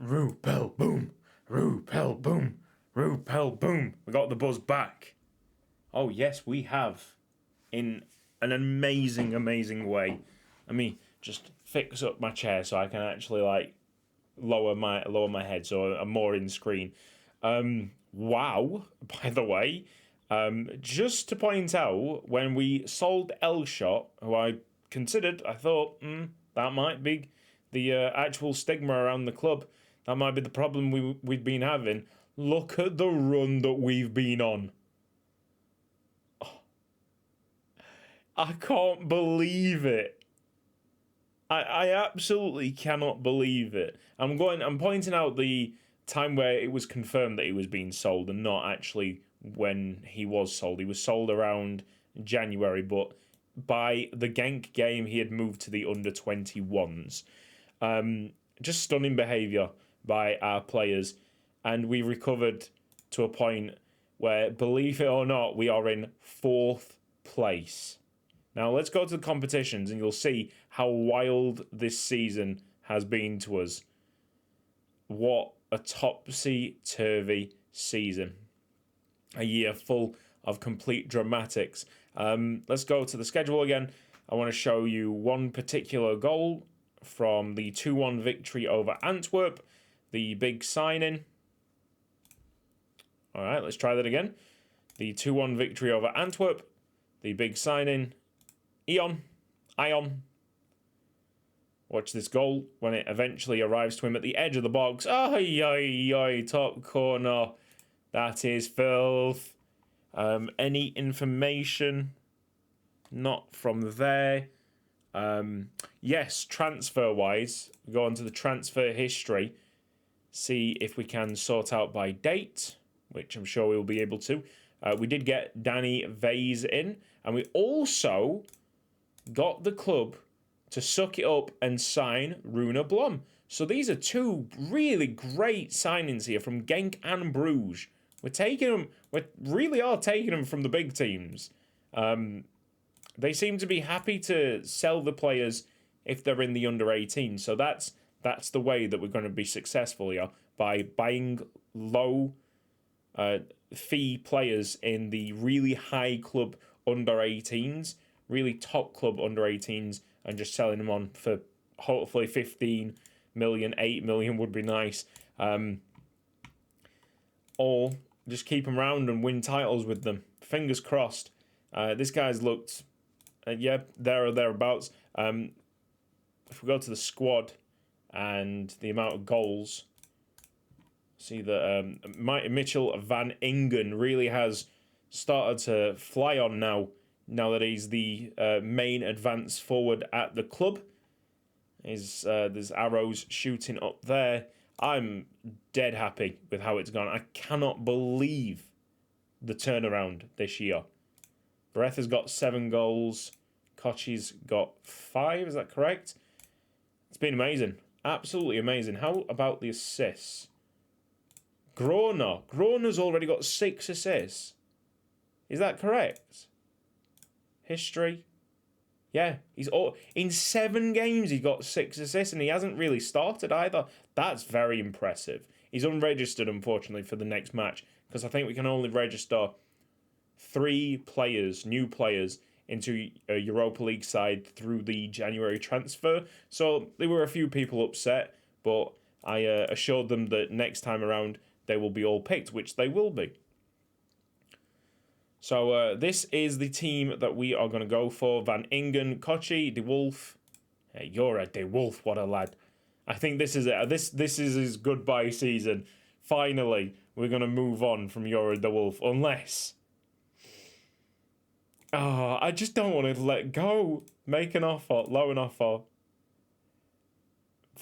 Rupel Boom, Rupel Boom, Rupel Boom. We got the buzz back. Oh yes, we have, in an amazing, amazing way. Let me just fix up my chair so I can actually like lower my head so I'm more in screen. Wow. By the way, just to point out, when we sold Elshot, who I thought that might be the actual stigma around the club. That might be the problem we've been having. Look at the run that we've been on. Oh, I can't believe it. I absolutely cannot believe it. I'm pointing out the time where it was confirmed that he was being sold and not actually when he was sold. He was sold around January, but by the Genk game he had moved to the under 21s. Just stunning behaviour by our players, and we recovered to a point where, believe it or not, we are in 4th place. Now let's go to the competitions and you'll see how wild this season has been to us. What a topsy-turvy season. A year full of complete dramatics. Let's go to the schedule again. I want to show you one particular goal from the 2-1 victory over Antwerp. The big signing. All right, let's try that again. The 2-1 victory over Antwerp. The big signing. Ion. Watch this goal when it eventually arrives to him at the edge of the box. Top corner. That is filth. Any information? Not from there. Yes, transfer-wise, we go on to the transfer history. See if we can sort out by date, which I'm sure we'll be able to. We did get Danny Vase in, and we also got the club to suck it up and sign Rupel Boom. So these are two really great signings here from Genk and Bruges. We really are taking them from the big teams. They seem to be happy to sell the players if they're in the under 18. So that's the way that we're going to be successful here, by buying low fee players in the really high club under 18s, really top club under 18s, and just selling them on for hopefully 15 million, 8 million would be nice. Or just keep them around and win titles with them. Fingers crossed. This guy's looked, there or thereabouts. If we go to the squad and the amount of goals, see that Mitchell van Ingen really has started to fly on now that he's the main advance forward at the club. There's arrows shooting up there. I'm dead happy with how it's gone. I cannot believe the turnaround this year. Breth has got 7 goals. Kochi's got 5, is that correct? It's been amazing. Absolutely amazing. How about the assists? Groner's already got 6 assists. Is that correct? History? Yeah, in 7 games he's got 6 assists and he hasn't really started either. That's very impressive. He's unregistered, unfortunately, for the next match, because I think we can only register 3 players, new players, into a Europa League side through the January transfer. So there were a few people upset, but I assured them that next time around they will be all picked, which they will be. So this is the team that we are going to go for. Van Ingen, Kochi, De Wolf. Hey, you're a De Wolf, what a lad. I think this is it. This is his goodbye season. Finally, we're going to move on from Yora De Wolf, unless... I just don't want to let go. Make an offer, low an offer.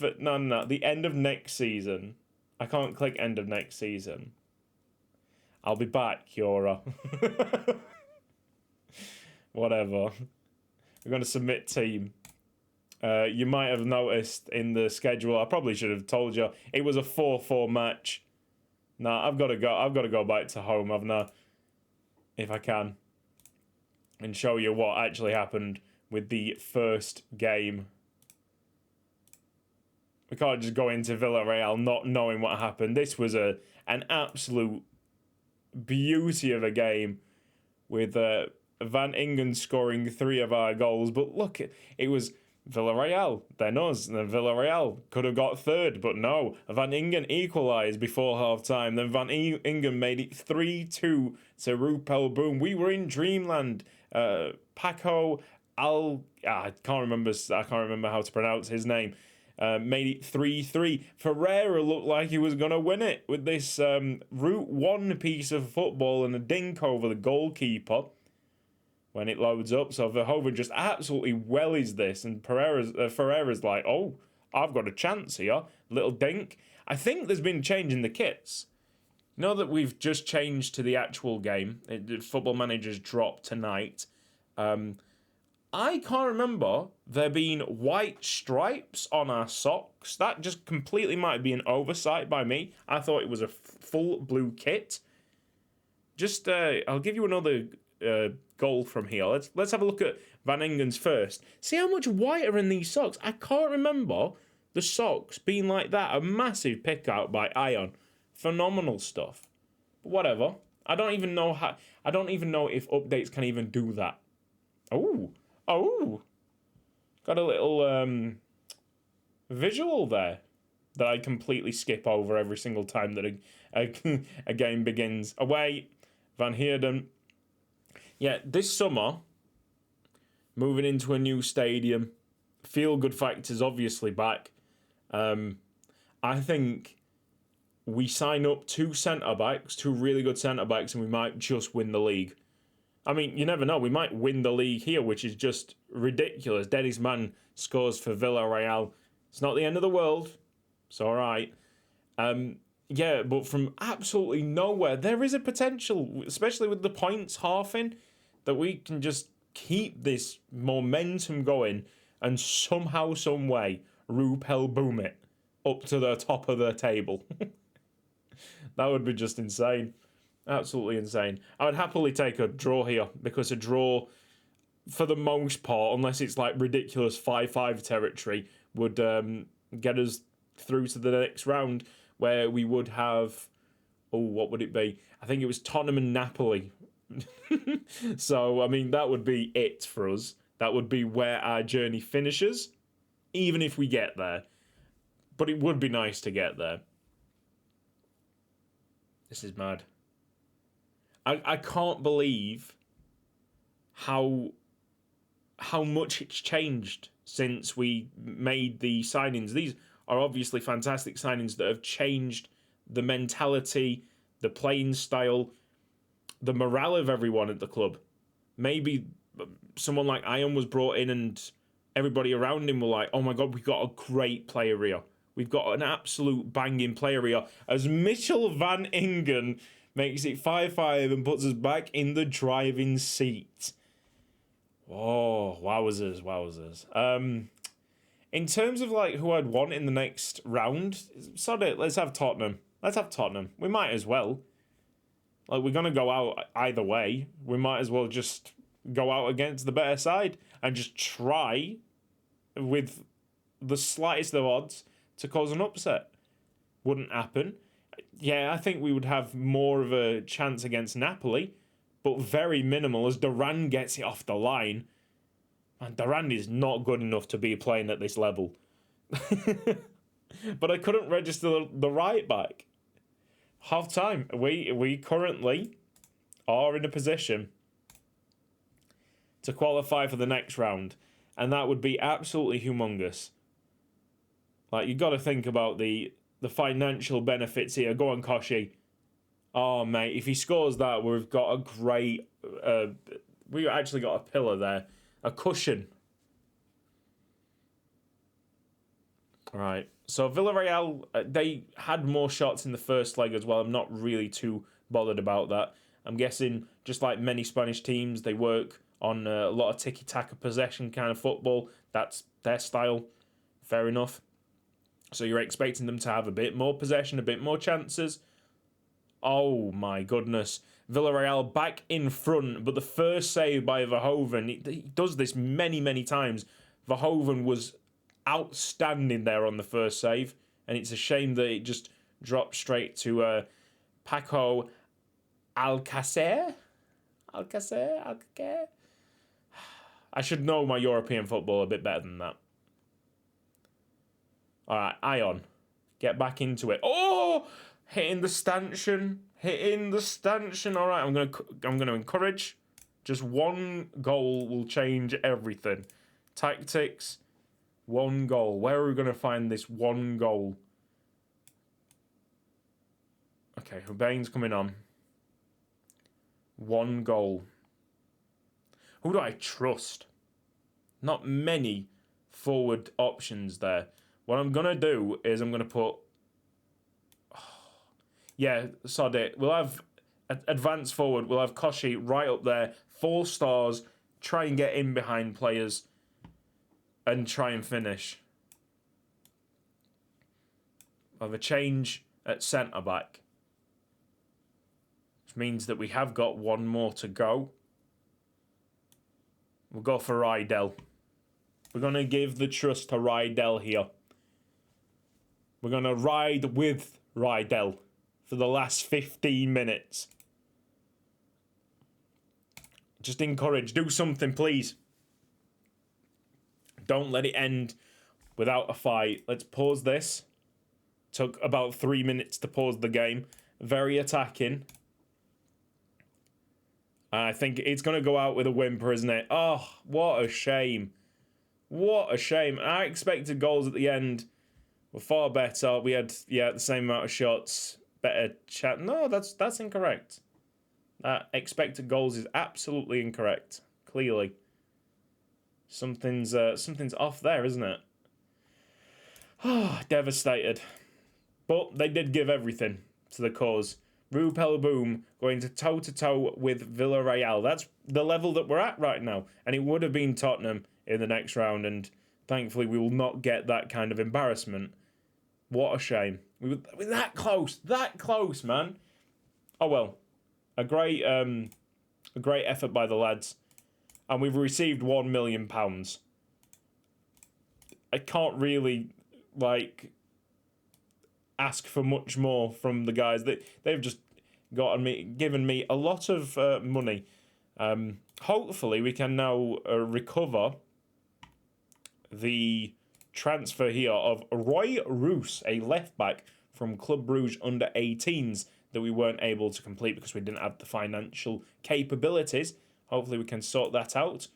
But no, the end of next season. I can't click end of next season. I'll be back, Yora. Whatever. We're going to submit team. You might have noticed in the schedule, I probably should have told you, it was a 4-4 match. Nah, I've got to go back to home, haven't I? If I can. And show you what actually happened with the first game. We can't just go into Villarreal not knowing what happened. This was an absolute beauty of a game with Van Ingen scoring 3 of our goals. But look, it was Villarreal, then us, and then Villarreal could have got 3rd, but no. Van Ingen equalised before half-time. Then Van Ingen made it 3-2 to Rupel Boom. We were in dreamland. Paco I can't remember how to pronounce his name. Made it 3-3. Ferreira looked like he was going to win it with this Route 1 piece of football and a dink over the goalkeeper when it loads up. So Verhoeven just absolutely wellies this, and Ferreira's like, oh, I've got a chance here. Little dink. I think there's been a change in the kits. You know that we've just changed to the actual game. Football Manager's dropped tonight. I can't remember there being white stripes on our socks. That just completely might be an oversight by me. I thought it was a full blue kit. Just, I'll give you another goal from here. Let's have a look at Van Ingen's first. See how much white are in these socks? I can't remember the socks being like that. A massive pick out by Ion. Phenomenal stuff. But whatever. I don't even know if updates can even do that. Oh, got a little visual there that I completely skip over every single time that a game begins. Away, Van Heerden. Yeah, this summer, moving into a new stadium, feel-good factor's obviously back. I think we sign up 2 centre-backs, 2 really good centre-backs, and we might just win the league. I mean, you never know. We might win the league here, which is just ridiculous. Dennis Mann scores for Villarreal. It's not the end of the world. It's all right. Yeah, but from absolutely nowhere, there is a potential, especially with the points halving, that we can just keep this momentum going and somehow, some way, Rupel Boom it up to the top of the table. That would be just insane. Absolutely insane. I would happily take a draw here, because a draw, for the most part, unless it's like ridiculous 5-5 territory, would get us through to the next round, where we would have, what would it be? I think it was Tottenham and Napoli. So, I mean, that would be it for us. That would be where our journey finishes, even if we get there. But it would be nice to get there. This is mad. I can't believe how much it's changed since we made the signings. These are obviously fantastic signings that have changed the mentality, the playing style, the morale of everyone at the club. Maybe someone like Ion was brought in and everybody around him were like, oh my God, we've got a great player here. We've got an absolute banging player here. As Mitchell Van Ingen makes it 5-5 and puts us back in the driving seat. Oh, wowzers. In terms of like who I'd want in the next round, sod it, let's have Tottenham. We might as well. Like, we're going to go out either way. We might as well just go out against the better side and just try with the slightest of odds to cause an upset. Wouldn't happen. Yeah, I think we would have more of a chance against Napoli, but very minimal as Duran gets it off the line. And Duran is not good enough to be playing at this level. But I couldn't register the right back. Half time. We currently are in a position to qualify for the next round, and that would be absolutely humongous. Like, you got to think about the financial benefits here. Go on, Koshi. Oh, mate, if he scores that, we've got a great... we actually got a pillar there. A cushion. Right. So Villarreal, they had more shots in the first leg as well. I'm not really too bothered about that. I'm guessing, just like many Spanish teams, they work on a lot of tiki-taka possession kind of football. That's their style. Fair enough. So you're expecting them to have a bit more possession, a bit more chances. Oh my goodness. Villarreal back in front, but the first save by Verhoeven, he does this many, many times. Verhoeven was outstanding there on the first save. And it's a shame that it just dropped straight to Paco Alcacer. Alcacer. I should know my European football a bit better than that. All right, Ion, get back into it. Oh, hitting the stanchion. All right, I'm gonna encourage. Just one goal will change everything. Tactics, one goal. Where are we gonna find this one goal? Okay, Hubain's coming on. One goal. Who do I trust? Not many forward options there. What I'm going to do is I'm going to put... yeah, sod it. We'll have advance forward. We'll have Koshi right up there. 4 stars. Try and get in behind players. And try and finish. We'll have a change at centre-back. Which means that we have got one more to go. We'll go for Rydell. We're going to give the trust to Rydell here. We're going to ride with Rydell for the last 15 minutes. Just encourage. Do something, please. Don't let it end without a fight. Let's pause this. Took about 3 minutes to pause the game. Very attacking. I think it's going to go out with a whimper, isn't it? Oh, what a shame. What a shame. I expected goals at the end were far better. We had, the same amount of shots. Better chat. No, that's incorrect. Expected goals is absolutely incorrect. Clearly. Something's off there, isn't it? Oh, devastated. But they did give everything to the cause. Rupel Boom going to toe-to-toe with Villarreal. That's the level that we're at right now. And it would have been Tottenham in the next round. And thankfully, we will not get that kind of embarrassment. What a shame. We were that close. That close, man. Oh, well. A great effort by the lads. And we've received £1 million. I can't really, ask for much more from the guys. They've just given me a lot of money. Hopefully we can now recover the transfer here of Roy Roos, a left back from Club Brugge under 18s that we weren't able to complete because we didn't have the financial capabilities. Hopefully we can sort that out.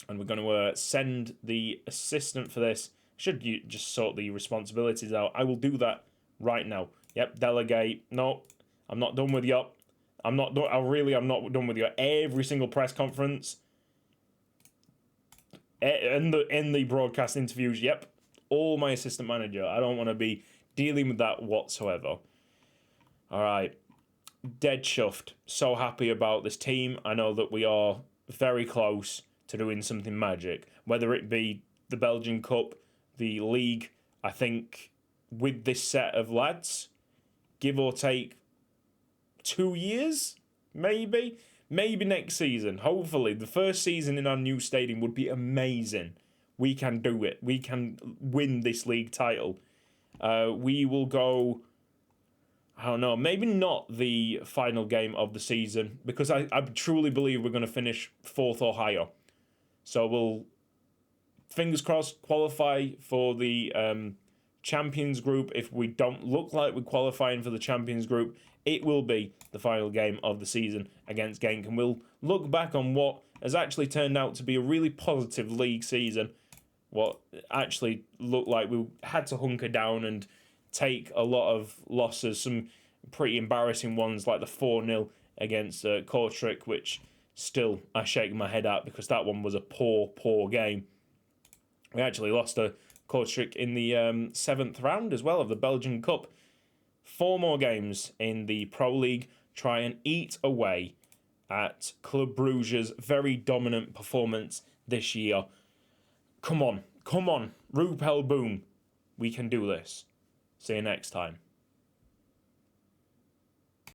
And we're going to send the assistant for this. Should you just sort the responsibilities out? I will do that right now. Yep, delegate. No, I'm not done with you. I'm not done with you. Every single press conference, in the broadcast interviews. Yep, all my assistant manager. I don't want to be dealing with that whatsoever. All right, dead chuffed. So happy about this team. I know that we are very close to doing something magic, whether it be the Belgian Cup, the league. I think with this set of lads, give or take 2 years, maybe next season. Hopefully, the first season in our new stadium would be amazing. We can do it. We can win this league title. We will go, I don't know, maybe not the final game of the season, because I truly believe we're going to finish 4th or higher. So we'll, fingers crossed, qualify for the Champions Group. If we don't look like we're qualifying for the Champions Group, it will be the final game of the season against Genk. And we'll look back on what has actually turned out to be a really positive league season. What actually looked like we had to hunker down and take a lot of losses. Some pretty embarrassing ones like the 4-0 against Kortrijk, which still I shake my head at because that one was a poor game. We actually lost to Kortrijk in the 7th round as well of the Belgian Cup. 4 more games in the Pro League. Try and eat away at Club Brugge's very dominant performance this year. Come on. Rupel Boom. We can do this. See you next time.